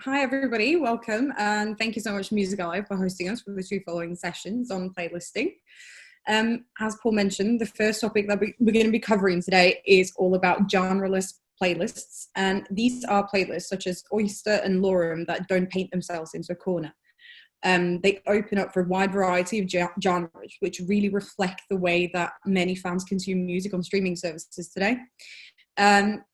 Hi everybody, welcome and thank you so much Music Alive for hosting us for the two following sessions on playlisting. As Paul mentioned, the first topic that we're going to be covering today is all about genreless playlists, and these are playlists such as Oyster and Lorem that don't paint themselves into a corner. They open up for a wide variety of genres, which really reflect the way that many fans consume music on streaming services today.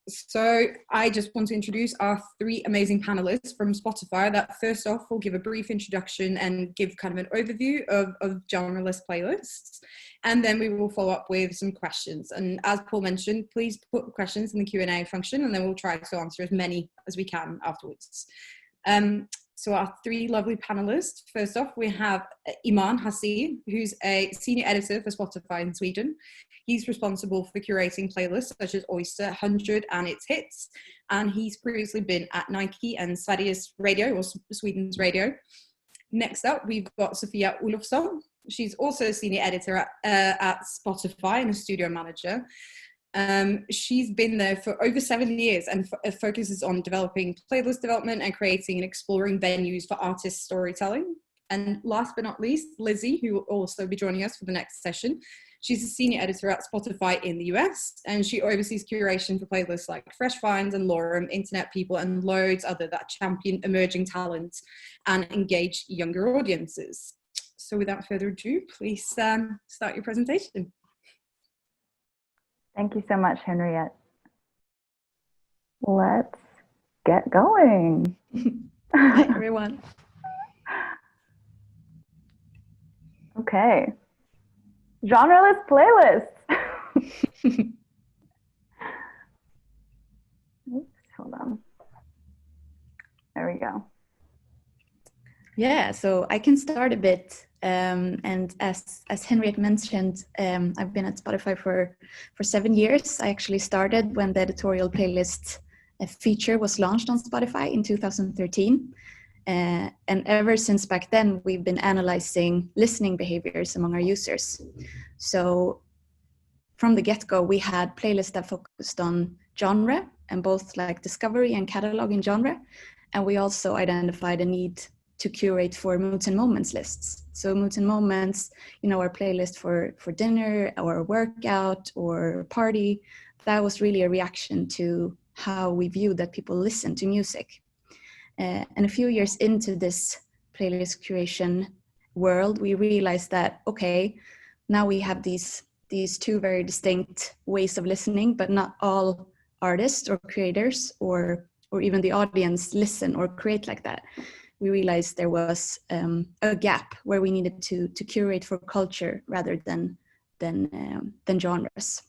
So I just want to introduce our three amazing panelists from Spotify that first off will give a brief introduction and give kind of an overview of genreless playlists. And then we will follow up with some questions. And as Paul mentioned, please put questions in the Q&A function and then we'll try to answer as many as we can afterwards. So our three lovely panelists. First off, we have Iman Hazheer, who's a senior editor for Spotify in Sweden. He's responsible for curating playlists such as Oyster, 100 and its hits. And he's previously been at Nike and Sveriges Radio, or Sweden's radio. Next up, we've got Sophia Ulofson. She's also a senior editor at Spotify and a studio manager. She's been there for over 7 years and focuses on developing playlist development and creating and exploring venues for artist storytelling. And last but not least, Lizzy, who will also be joining us for the next session. She's a senior editor at Spotify in the US, and she oversees curation for playlists like Fresh Finds and Lorem, Internet People, and loads other that champion emerging talent and engage younger audiences. So without further ado, please start your presentation. Thank you so much, Henriette. Let's get going. Hi, everyone. Okay. Genreless playlists. Oops, hold on. There we go. Yeah, so I can start a bit. And as Henriette mentioned, I've been at Spotify for 7 years. I actually started when the editorial playlist feature was launched on Spotify in 2013. And ever since back then, we've been analyzing listening behaviors among our users. So from the get-go, we had playlists that focused on genre and both like discovery and catalog in genre. And we also identified a need to curate for moods and moments lists. So moods and moments, you know, our playlist for dinner or workout or party, that was really a reaction to how we view that people listen to music. And a few years into this playlist curation world, we realized that, okay, now we have these two very distinct ways of listening, but not all artists or creators or even the audience listen or create like that. We realized there was a gap where we needed to curate for culture rather than genres.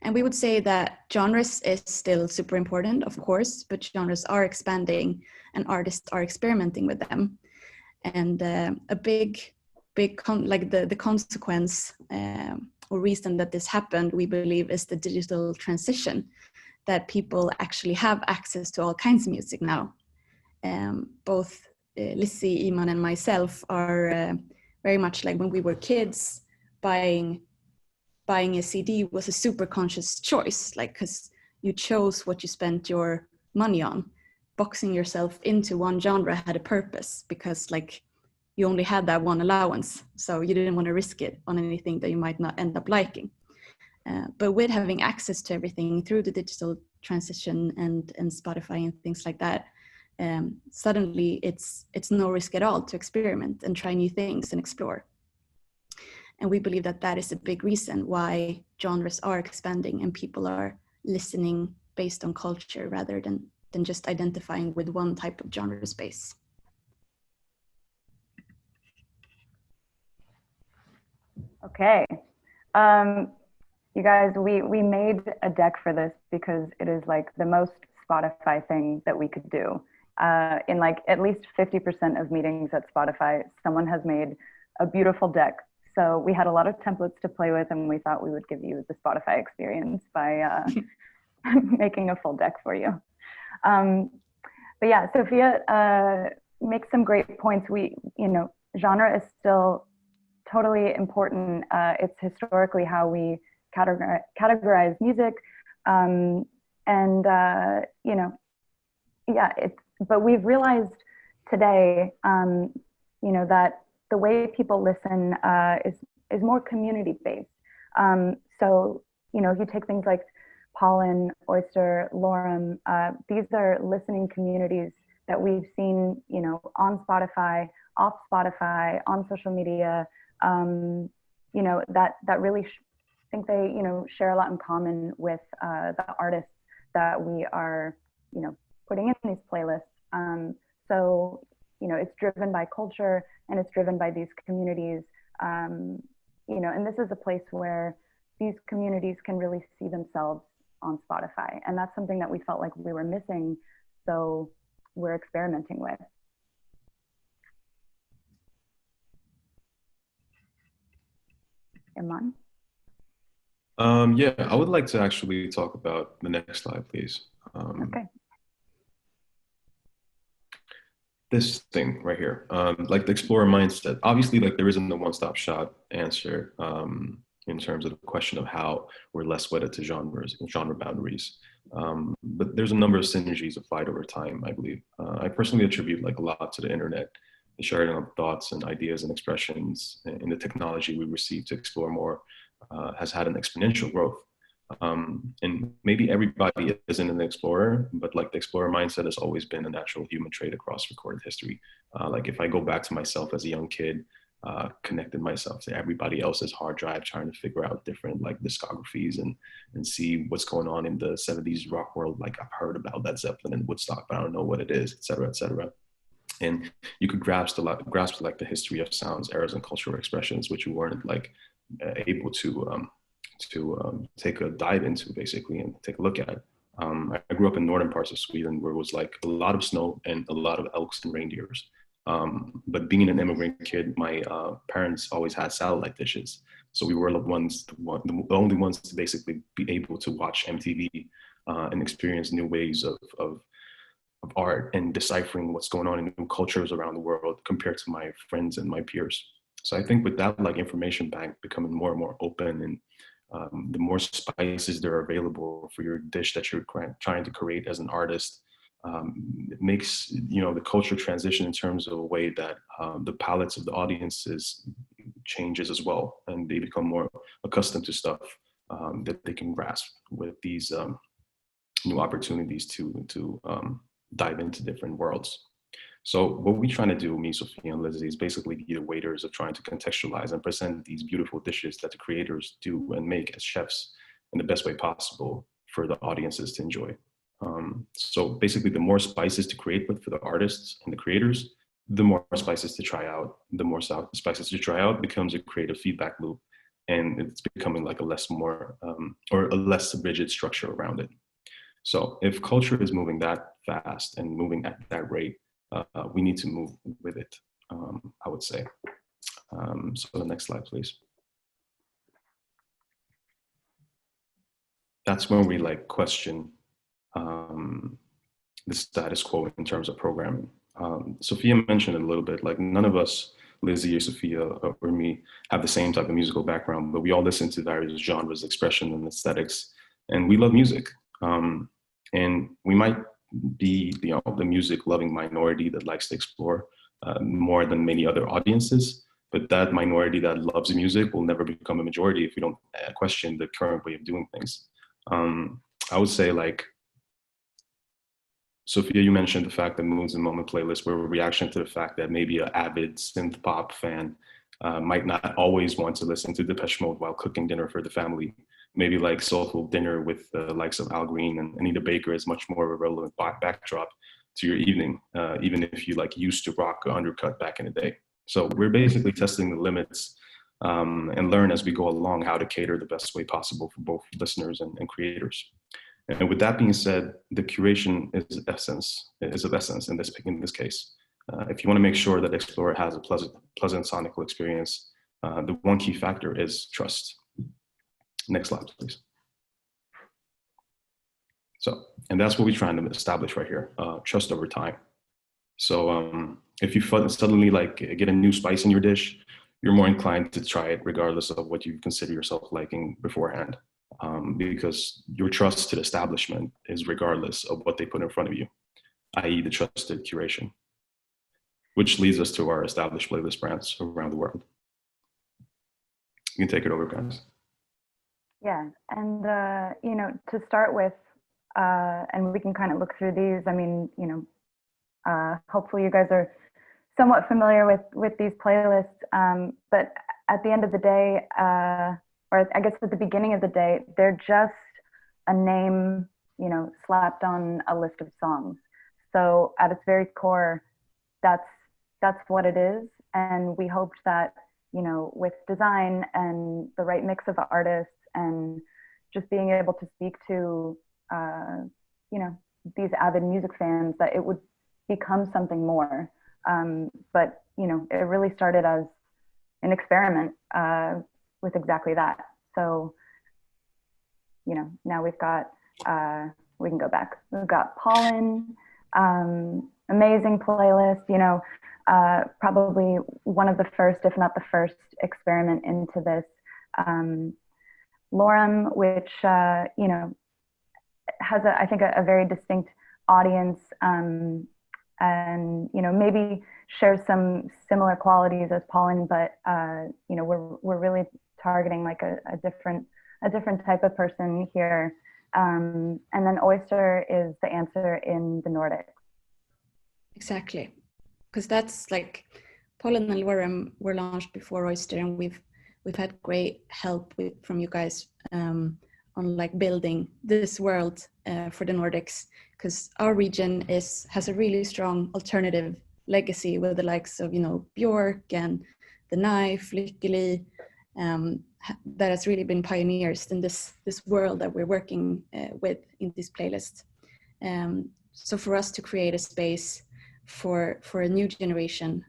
And we would say that genres is still super important, of course, but genres are expanding and artists are experimenting with them. And a big the consequence or reason that this happened, we believe, is the digital transition, that people actually have access to all kinds of music now. Both Lizzy, Iman, and myself are very much like when we were kids. Buying a CD was a super conscious choice, like because you chose what you spent your money on. Boxing yourself into one genre had a purpose because like you only had that one allowance, so you didn't want to risk it on anything that you might not end up liking. But with having access to everything through the digital transition and Spotify and things like that, suddenly it's no risk at all to experiment and try new things and explore. And we believe that that is a big reason why genres are expanding and people are listening based on culture rather than just identifying with one type of genre space. Okay. You guys, we made a deck for this because it is like the most Spotify thing that we could do. In like at least 50% of meetings at Spotify, someone has made a beautiful deck. So we had a lot of templates to play with, and we thought we would give you the Spotify experience by making a full deck for you. But yeah, Sophia makes some great points. Genre is still totally important. It's historically how we categorize music. but we've realized today, that the way people listen is more community based. So, if you take things like Pollen, Oyster, Lorem, these are listening communities that we've seen, on Spotify, off Spotify, on social media, that really think they, share a lot in common with the artists that we are, putting in these playlists. So, it's driven by culture and it's driven by these communities, and this is a place where these communities can really see themselves on Spotify. And that's something that we felt like we were missing. So we're experimenting with. Iman? Yeah, I would like to actually talk about the next slide, please. Okay. This thing right here, like the explorer mindset. Obviously, like there isn't a one-stop shop answer in terms of the question of how we're less wedded to genres and genre boundaries. But there's a number of synergies applied over time, I believe. I personally attribute like a lot to the internet, the sharing of thoughts and ideas and expressions, and the technology we receive to explore more has had an exponential growth. And maybe everybody isn't an explorer, but like the explorer mindset has always been a natural human trait across recorded history. Like if I go back to myself as a young kid, connected myself to everybody else's hard drive, trying to figure out different like discographies and see what's going on in the 70s rock world. Like I've heard about Led Zeppelin and Woodstock, but I don't know what it is, et cetera, et cetera. And you could grasp like the history of sounds, eras, and cultural expressions, which you weren't like able to take a dive into basically and take a look at. I grew up in northern parts of Sweden where it was like a lot of snow and a lot of elks and reindeers. But being an immigrant kid, my parents always had satellite dishes. So we were the only ones to basically be able to watch MTV and experience new ways of art and deciphering what's going on in new cultures around the world compared to my friends and my peers. So I think with that like information bank becoming more and more open, and the more spices that are available for your dish that you're trying to create as an artist, it makes the culture transition in terms of a way that the palates of the audiences changes as well, and they become more accustomed to stuff that they can grasp with these new opportunities to dive into different worlds. So what we're trying to do, me, Sophia, and Lizzy, is basically be the waiters of trying to contextualize and present these beautiful dishes that the creators do and make as chefs in the best way possible for the audiences to enjoy. So basically, the more spices to create with for the artists and the creators, the more spices to try out. The more spices to try out becomes a creative feedback loop, and it's becoming like a less rigid structure around it. So if culture is moving that fast and moving at that rate, we need to move with it, I would say. So the next slide, please. That's when we like question the status quo in terms of programming. Sophia mentioned it a little bit, like none of us, Lizzy or Sophia or me, have the same type of musical background, but we all listen to various genres, expression, and aesthetics, and we love music. And we might be the music loving minority that likes to explore more than many other audiences, but that minority that loves music will never become a majority if we don't question the current way of doing things. I would say, like, Sophia, you mentioned the fact that Moods and Moment playlists were a reaction to the fact that maybe an avid synth pop fan might not always want to listen to Depeche Mode while cooking dinner for the family. Maybe like soulful dinner with the likes of Al Green and Anita Baker is much more of a relevant backdrop to your evening, even if you like used to rock or undercut back in the day. So we're basically testing the limits and learn as we go along how to cater the best way possible for both listeners and creators. And with that being said, the curation is of essence in this case. If you want to make sure that Explorer has a pleasant sonical experience, the one key factor is trust. Next slide, please. So, and that's what we're trying to establish right here, trust over time. So if you suddenly like get a new spice in your dish, you're more inclined to try it regardless of what you consider yourself liking beforehand, because your trust to the establishment is regardless of what they put in front of you. i.e. the trusted curation, which leads us to our established playlist brands around the world. You can take it over, guys. Yeah, and you know, to start with, and we can kind of look through these. I mean, you know, hopefully you guys are somewhat familiar with these playlists, but at the end of the day, or I guess at the beginning of the day, they're just a name, you know, slapped on a list of songs. So at its very core, that's what it is. And we hoped that, you know, with design and the right mix of artists and just being able to speak to, you know, these avid music fans, that it would become something more. But, you know, it really started as an experiment with exactly that. So, you know, now we've got, we can go back. We've got Pollen, amazing playlist, you know, probably one of the first, if not the first experiment into this. Lorem, which, you know, has, I think, a very distinct audience, and, you know, maybe shares some similar qualities as Pollen, but, you know, we're really targeting like a different type of person here. And then Oyster is the answer in the Nordics. Exactly, because that's like Pollen and Lorem were launched before Oyster, and we've had great help from you guys on like building this world for the Nordics, because our region has a really strong alternative legacy with the likes of, you know, Björk and The Knife, Lykkeli, that has really been pioneers in this world that we're working with in this playlist. So for us to create a space for a new generation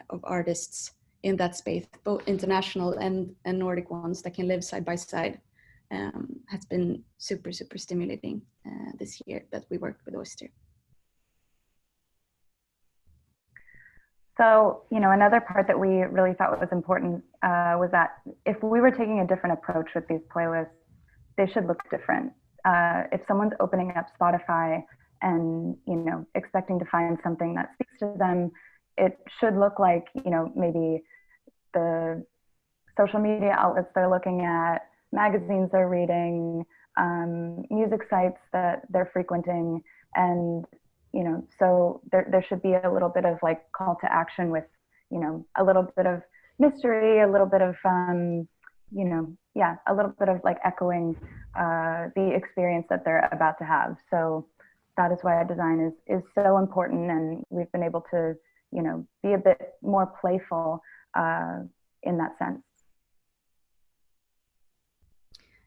of artists in that space, both international and Nordic ones that can live side by side, has been super stimulating this year that we worked with Oyster. So, you know, another part that we really thought was important was that if we were taking a different approach with these playlists, they should look different. If someone's opening up Spotify and, you know, expecting to find something that speaks to them, it should look like, you know, maybe the social media outlets they're looking at, magazines they're reading, music sites that they're frequenting, and, you know, so there should be a little bit of like call to action with, you know, a little bit of mystery, a little bit of, you know, yeah, a little bit of like echoing the experience that they're about to have. So that is why our design is so important, and we've been able to, you know, be a bit more playful in that sense.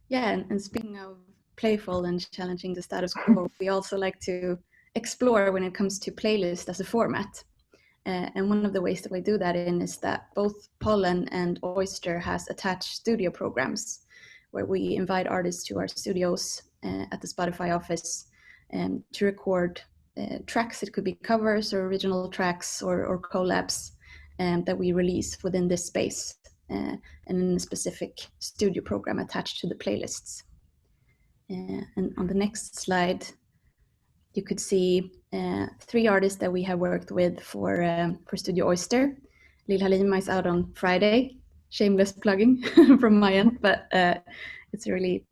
Yeah, and speaking of playful and challenging the status quo, we also like to explore when it comes to playlist as a format. And one of the ways that we do that is that both Pollen and Oyster has attached studio programs where we invite artists to our studios at the Spotify office to record tracks. It could be covers or original tracks or collabs that we release within this space and in a specific studio program attached to the playlists. And on the next slide, you could see 3 artists that we have worked with for Studio Oyster. Lil Halima is out on Friday. Shameless plugging from my end, but it's a really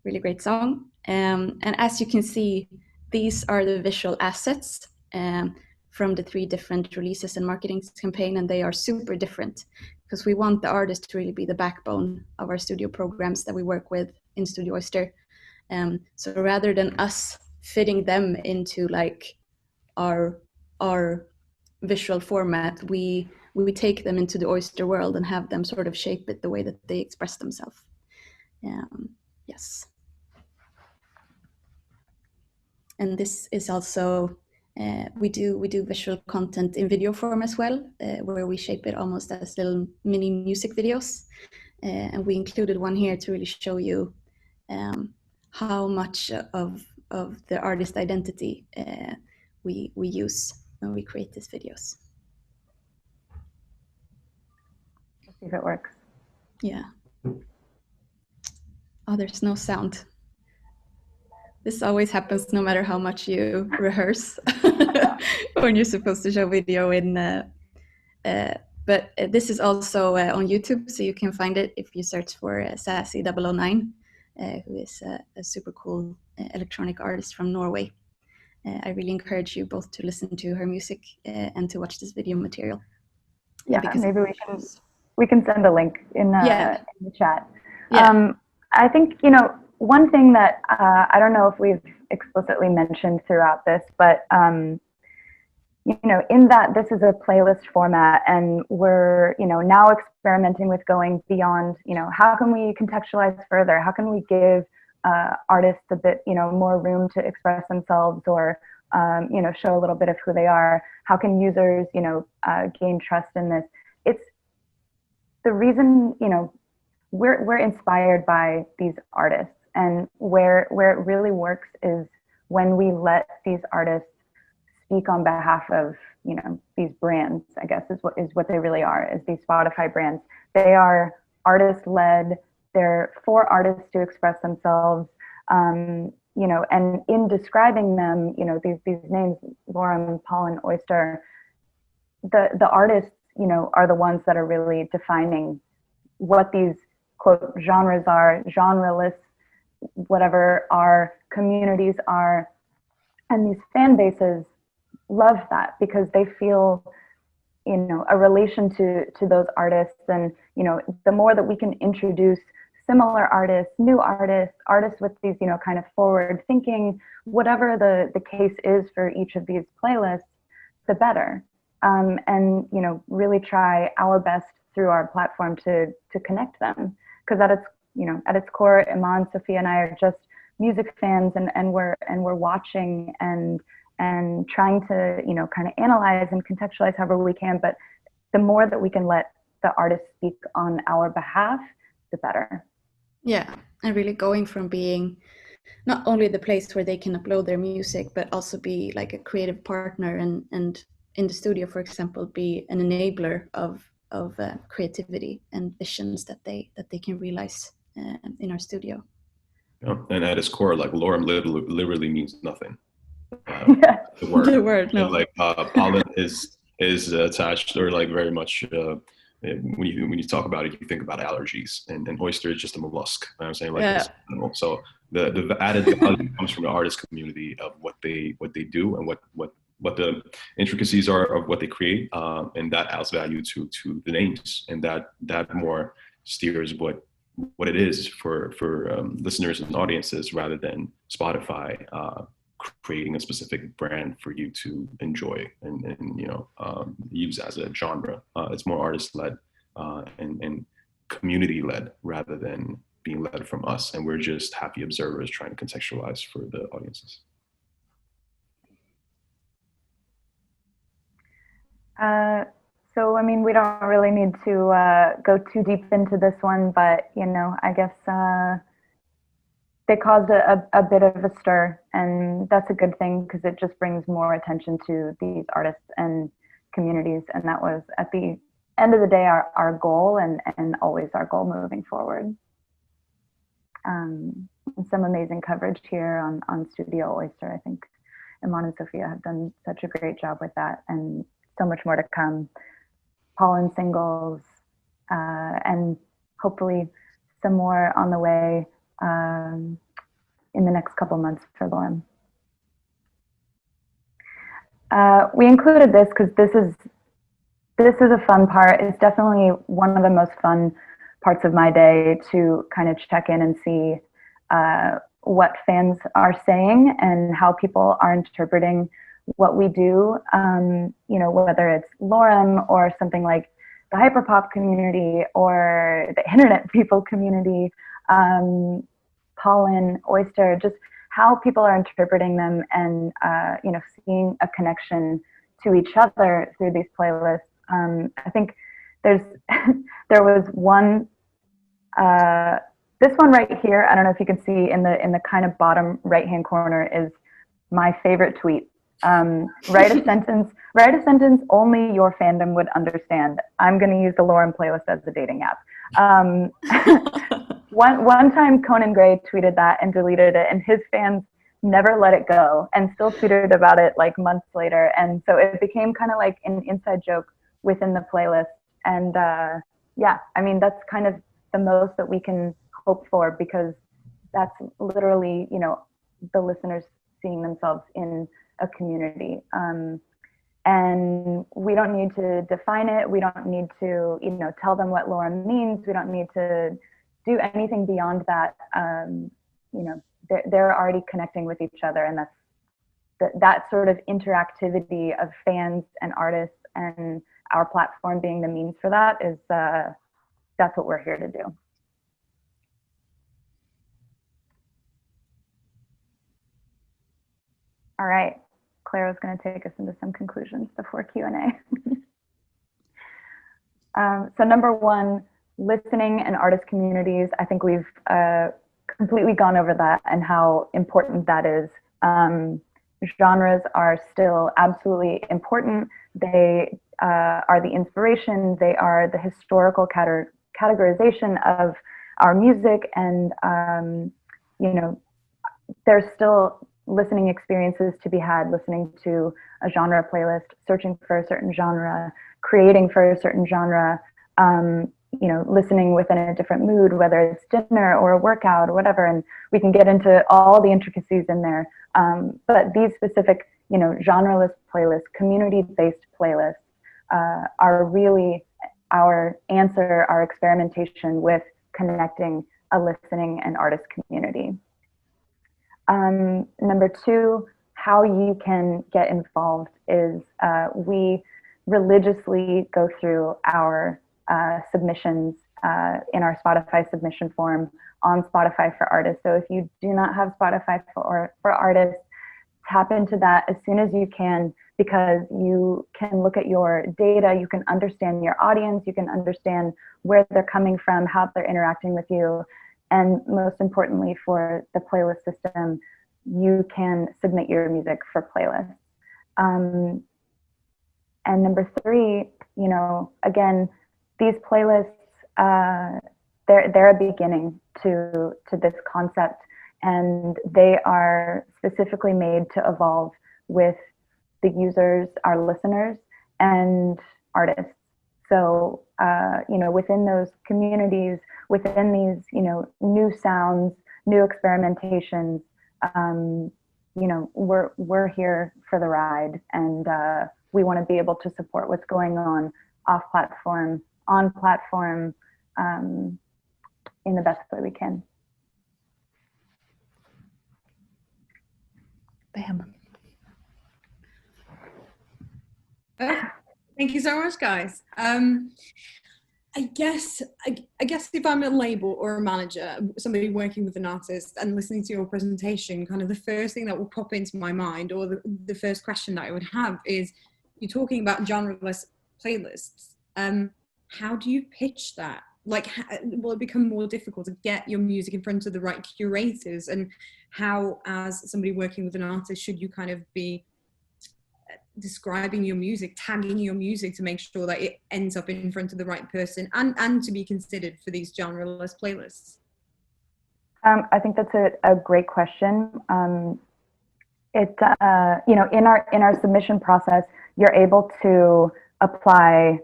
great song. And as you can see, these are the visual assets from the 3 different releases and marketing campaign, and they are super different because we want the artist to really be the backbone of our studio programs that we work with in Studio Oyster. So rather than us fitting them into like our visual format, we take them into the Oyster world and have them sort of shape it the way that they express themselves. Yes. And this is also we do visual content in video form as well, where we shape it almost as little mini music videos, and we included one here to really show you how much of the artist identity we use when we create these videos. Let's see if it works. Yeah. Oh, there's no sound. This always happens no matter how much you rehearse when you're supposed to show video in. But this is also on YouTube, so you can find it if you search for Sassy 009, who is a super cool electronic artist from Norway. I really encourage you both to listen to her music and to watch this video material. Yeah, maybe we can send a link in the chat. Yeah. I think, you know, one thing that I don't know if we've explicitly mentioned throughout this, but you know, in that this is a playlist format, and we're, you know, now experimenting with going beyond, you know, how can we contextualize further? How can we give artists a bit, you know, more room to express themselves, or, you know, show a little bit of who they are? How can users, you know, gain trust in this? It's the reason, you know, we're inspired by these artists, and where it really works is when we let these artists speak on behalf of, you know, these brands, I guess is what they really are, is these Spotify brands. They are artist-led. They're for artists to express themselves, you know, and in describing them, you know, these names, Lorem, Pollen, Oyster, the artists, you know, are the ones that are really defining what these, quote, genres are, genreless, whatever our communities are. And these fan bases love that because they feel, you know, a relation to those artists. And, you know, the more that we can introduce similar artists, new artists, artists with these, you know, kind of forward thinking, whatever the case is for each of these playlists, the better. And, you know, really try our best through our platform to connect them. Because at its, you know, at its core, Iman, Sophia, and I are just music fans, and we're watching and trying to, you know, kind of analyze and contextualize however we can. But the more that we can let the artists speak on our behalf, the better. Yeah, and really going from being not only the place where they can upload their music, but also be like a creative partner, and in the studio, for example, be an enabler of creativity and visions that they can realize in our studio. Yeah. And at its core, like Lorem literally means nothing. Yeah. The word, no. And like pollen is attached, or like very much when you talk about it, you think about allergies, and oyster is just a mollusk. You know what I'm saying, like, yeah. So the added value comes from the artist community of what they do, and what the intricacies are of what they create, and that adds value to the names, and that more steers what it is for listeners and audiences, rather than Spotify creating a specific brand for you to enjoy and you know, use as a genre. It's more artist-led and community-led, rather than being led from us, and we're just happy observers trying to contextualize for the audiences. So, I mean, we don't really need to go too deep into this one, but, you know, I guess they caused a bit of a stir, and that's a good thing because it just brings more attention to these artists and communities. And that was, at the end of the day, our goal, and always our goal moving forward. Some amazing coverage here on Studio Oyster. I think Iman and Sophia have done such a great job with that, and so much more to come. Pollen singles, and hopefully some more on the way in the next couple months for Lorem. We included this because this is a fun part. It's definitely one of the most fun parts of my day, to kind of check in and see what fans are saying and how people are interpreting what we do, you know, whether it's Lorem or something like the hyperpop community or the internet people community, Pollen, Oyster, just how people are interpreting them, and you know, seeing a connection to each other through these playlists. I think there was one, this one right here. I don't know if you can see in the kind of bottom right hand corner is my favorite tweet. Write a sentence only your fandom would understand. I'm going to use the Lorem playlist as the dating app. One time Conan Gray tweeted that and deleted it, and his fans never let it go, and still tweeted about it like months later. And so it became kind of like an inside joke within the playlist. And yeah, I mean, that's kind of the most that we can hope for, because that's literally, you know, the listeners seeing themselves in a community. And we don't need to define it. We don't need to, you know, tell them what lore means. We don't need to do anything beyond that. You know, they're already connecting with each other, and that sort of interactivity of fans and artists, and our platform being the means for that, is that's what we're here to do. All right, Claire was going to take us into some conclusions before Q&A. So number one, listening and artist communities. I think we've completely gone over that and how important that is. Genres are still absolutely important. They are the inspiration. They are the historical categorization of our music, and you know, there's still listening experiences to be had, listening to a genre playlist, searching for a certain genre, creating for a certain genre, you know, listening within a different mood, whether it's dinner or a workout or whatever, and we can get into all the intricacies in there. But these specific, you know, genreless playlists, community-based playlists, are really our answer, our experimentation with connecting a listening and artist community. Number two, how you can get involved is we religiously go through our submissions in our Spotify submission form on Spotify for Artists. So if you do not have Spotify for Artists, tap into that as soon as you can, because you can look at your data, you can understand your audience, you can understand where they're coming from, how they're interacting with you, and most importantly for the playlist system, you can submit your music for playlists. And number three, you know, again, these playlists, they're a beginning to this concept, and they are specifically made to evolve with the users, our listeners, and artists. So, you know, within those communities, within these, you know, new sounds, new experimentations, you know, we're here for the ride, and we want to be able to support what's going on off platform, on platform, in the best way we can. Bam. Thank you so much, guys. I guess if I'm a label or a manager, somebody working with an artist and listening to your presentation, kind of the first thing that will pop into my mind, or the first question that I would have is, you're talking about genreless playlists. How do you pitch that? Like, will it become more difficult to get your music in front of the right curators? And how, as somebody working with an artist, should you kind of be describing your music, tagging your music to make sure that it ends up in front of the right person and to be considered for these genreless playlists? I think that's a great question. You know, in our submission process, you're able to apply,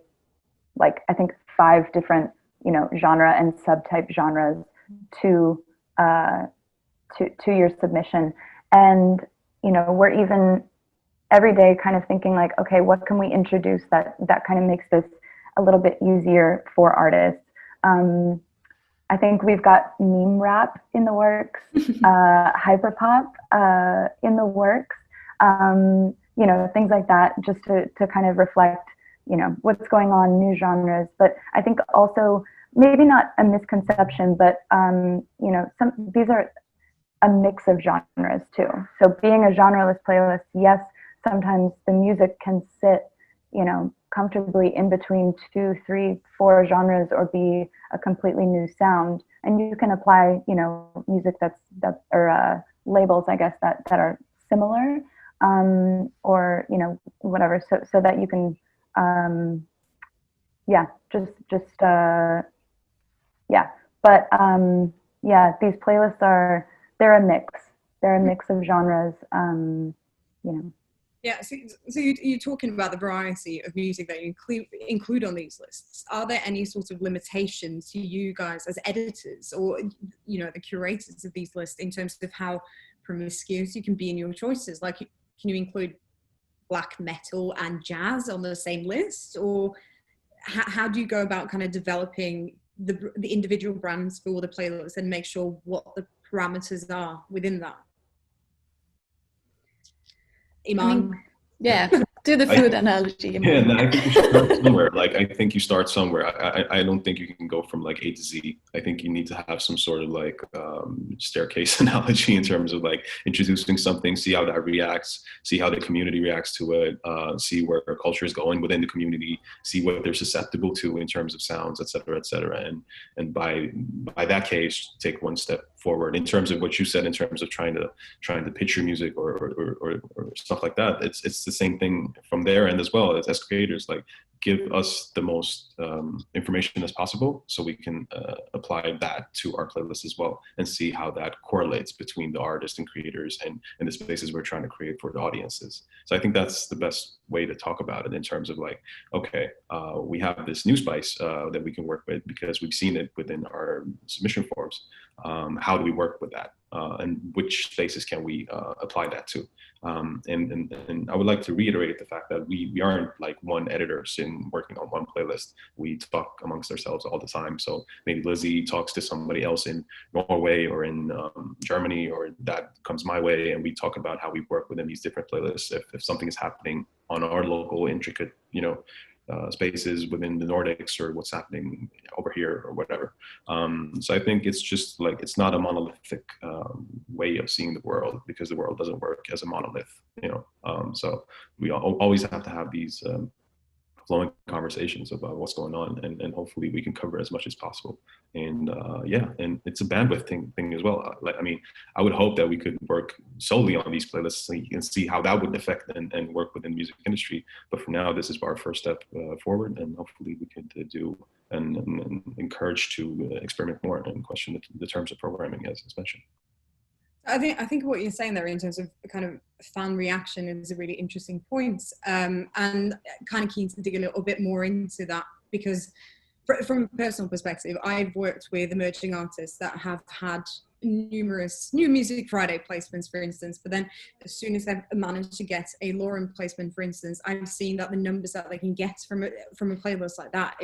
like, I think 5 different, you know, genre and subtype genres to your submission. And, you know, we're even every day kind of thinking like, okay, what can we introduce that kind of makes this a little bit easier for artists? I think we've got meme rap in the works, hyperpop in the works, you know, things like that, just to kind of reflect, you know, what's going on, new genres. But I think also, maybe not a misconception, but, you know, these are a mix of genres too. So being a genreless playlist, yes, sometimes the music can sit, you know, comfortably in between 2, 3, 4 genres, or be a completely new sound. And you can apply, you know, music or labels, I guess, that are similar, or, you know, whatever, so that you can, yeah, yeah. But yeah, these playlists they're a mix. they're a mix of genres, you know. Yeah, so you're talking about the variety of music that you include on these lists. Are there any sort of limitations to you guys as editors or, you know, the curators of these lists in terms of how promiscuous you can be in your choices? Like, can you include black metal and jazz on the same list? Or how do you go about kind of developing the individual brands for all the playlists and make sure what the parameters are within that? Iman. I mean, yeah, do the food analogy. Yeah, no, I think you should start somewhere. Like, I think you start somewhere. I don't think you can go from like A to Z. I think you need to have some sort of like staircase analogy in terms of like introducing something, see how that reacts, see how the community reacts to it, see where our culture is going within the community, see what they're susceptible to in terms of sounds, et cetera, et cetera. And by that case, take one step forward in terms of what you said in terms of trying to pitch your music or stuff like that. It's the same thing from their end as well as creators. Like, give us the most information as possible so we can apply that to our playlist as well and see how that correlates between the artists and creators and the spaces we're trying to create for the audiences. So I think that's the best way to talk about it in terms of like, okay, we have this new spice that we can work with because we've seen it within our submission forms. How do we work with that? And which spaces can we apply that to? And I would like to reiterate the fact that we aren't like one editor sitting working on one playlist. We talk amongst ourselves all the time. So maybe Lizzy talks to somebody else in Norway or in Germany, or that comes my way, and we talk about how we work within these different playlists. If something is happening on our local intricate, spaces within the Nordics, or what's happening over here or whatever. So I think it's just like, it's not a monolithic way of seeing the world, because the world doesn't work as a monolith, so we always have to have these flowing conversations about what's going on, and hopefully we can cover as much as possible. And and it's a bandwidth thing as well. I would hope that we could work solely on these playlists so you can see how that would affect and work within the music industry. But for now, this is our first step forward, and hopefully we can do and encourage to experiment more and question the terms of programming, as mentioned. I think what you're saying there in terms of kind of fan reaction is a really interesting point, and kind of keen to dig a little bit more into that, because from a personal perspective, I've worked with emerging artists that have had numerous New Music Friday placements, for instance, but then as soon as they've managed to get a Lorem placement, for instance, I've seen that the numbers that they can get from a playlist like that,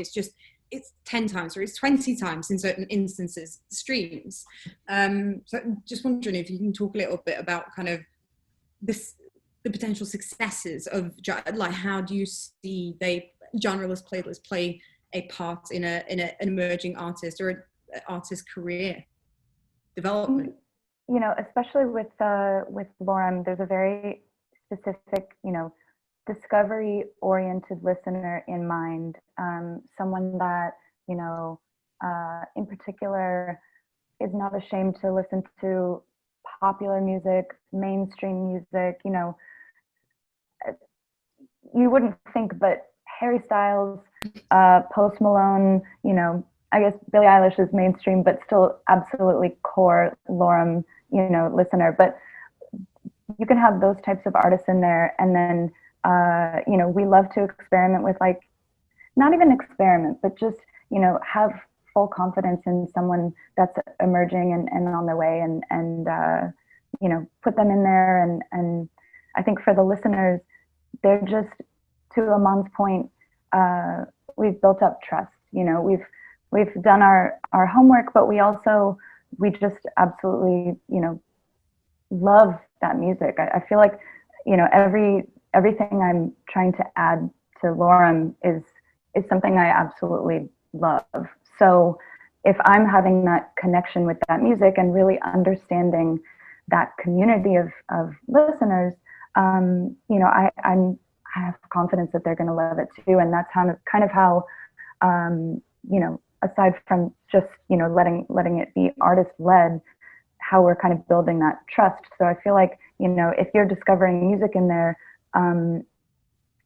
it's 10 times or it's 20 times in certain instances streams. So just wondering if you can talk a little bit about kind of the potential successes of, like, how do you see genreless playlists play a part in an emerging artist or an artist's career development? Especially with Lorem, there's a very specific, discovery-oriented listener in mind, someone that, in particular is not ashamed to listen to popular music, mainstream music. You wouldn't think, but Harry Styles, Post Malone, I guess Billie Eilish is mainstream, but still absolutely core Lorem, listener. But you can have those types of artists in there, and then we love to experiment with, like, not even experiment, but just, have full confidence in someone that's emerging and on their way, and put them in there. And I think for the listeners, they're just, to Aman's point, we've built up trust. We've done our homework, but we just absolutely, love that music. I feel like, everything I'm trying to add to Lorem is something I absolutely love. So if I'm having that connection with that music and really understanding that community of listeners, I have confidence that they're going to love it too. And that's kind of how, aside from just, letting it be artist led, how we're kind of building that trust. So I feel like, if you're discovering music in there,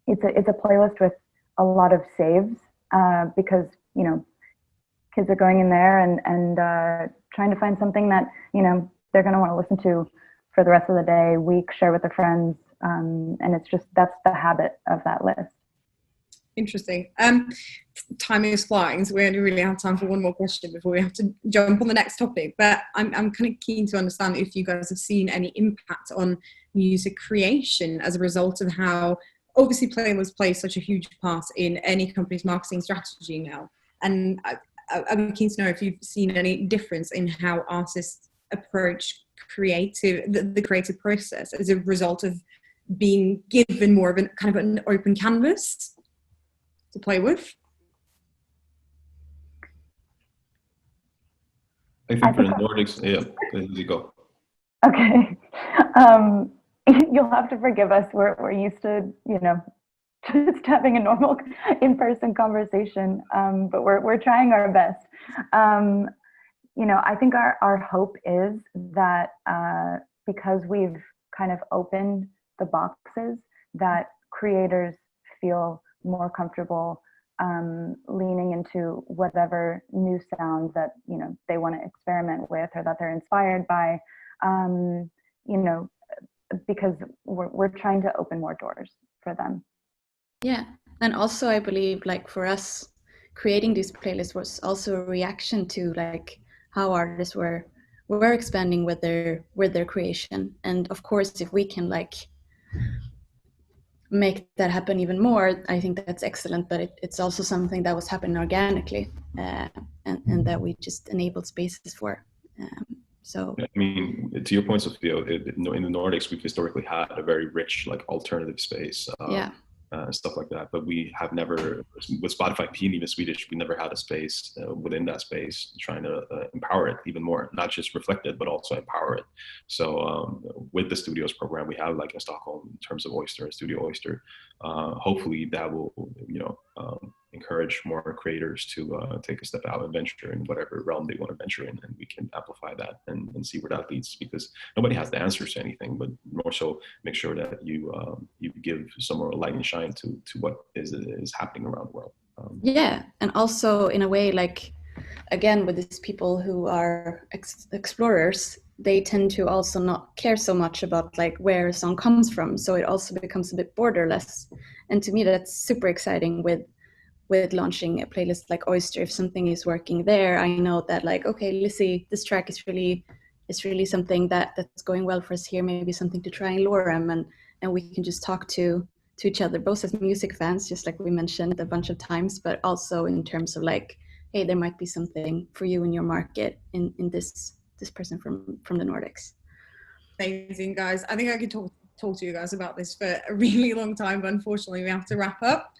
it's a playlist with a lot of saves, because, kids are going in there and trying to find something that, they're going to want to listen to for the rest of the day, week, share with the friends. And it's just, that's the habit of that list. Interesting. Time is flying, so we only really have time for one more question before we have to jump on the next topic. But I'm kind of keen to understand if you guys have seen any impact on music creation as a result of how obviously playlists play such a huge part in any company's marketing strategy now. And I'm keen to know if you've seen any difference in how artists approach the creative process as a result of being given more of a kind of an open canvas to play with. I think for the Nordics, yeah, there you go. Okay. You'll have to forgive us. We're used to, you know, just having a normal in-person conversation, but we're trying our best. You know, I think our hope is that because we've kind of opened the boxes, that creators feel more comfortable leaning into whatever new sounds that, you know, they want to experiment with or that they're inspired by, you know, because we're trying to open more doors for them. Yeah, and also I believe, like, for us, creating these playlists was also a reaction to like how artists were expanding with their creation. And of course, if we can like make that happen even more, I think that's excellent. But it's also something that was happening organically, and that we just enabled spaces for. So I mean, to your point, Sophia, in the Nordics, we've historically had a very rich like alternative space. Stuff like that, but we have never, with Spotify being even Swedish, we never had a space within that space trying to empower it even more, not just reflect it, but also empower it. So with the studios program we have, like in Stockholm, in terms of Oyster and Studio Oyster, hopefully that will, you know, encourage more creators to take a step out and venture in whatever realm they want to venture in, and we can amplify that and see where that leads, because nobody has the answers to anything, but more so make sure that you give some more light and shine to what is happening around the world. Yeah, and also in a way, like, again, with these people who are explorers, they tend to also not care so much about like where a song comes from, so it also becomes a bit borderless. And to me, that's super exciting with launching a playlist like Oyster. If something is working there, I know that like, okay, Lizzy, this track is really something that's going well for us here, maybe something to try in Lorem, and we can just talk to each other, both as music fans, just like we mentioned a bunch of times, but also in terms of like, hey, there might be something for you in your market in this person from the Nordics. Amazing, guys. I think I could talk to you guys about this for a really long time, but unfortunately we have to wrap up.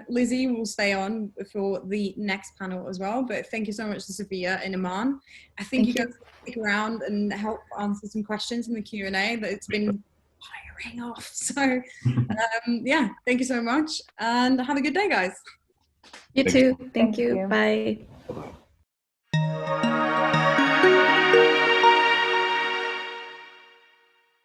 Lizzy will stay on for the next panel as well, but thank you so much to Sophia and Iman. I think you guys stick around and help answer some questions in the Q&A that it's been firing off. So yeah, thank you so much and have a good day, guys. You too. Thank you. Bye. Bye-bye.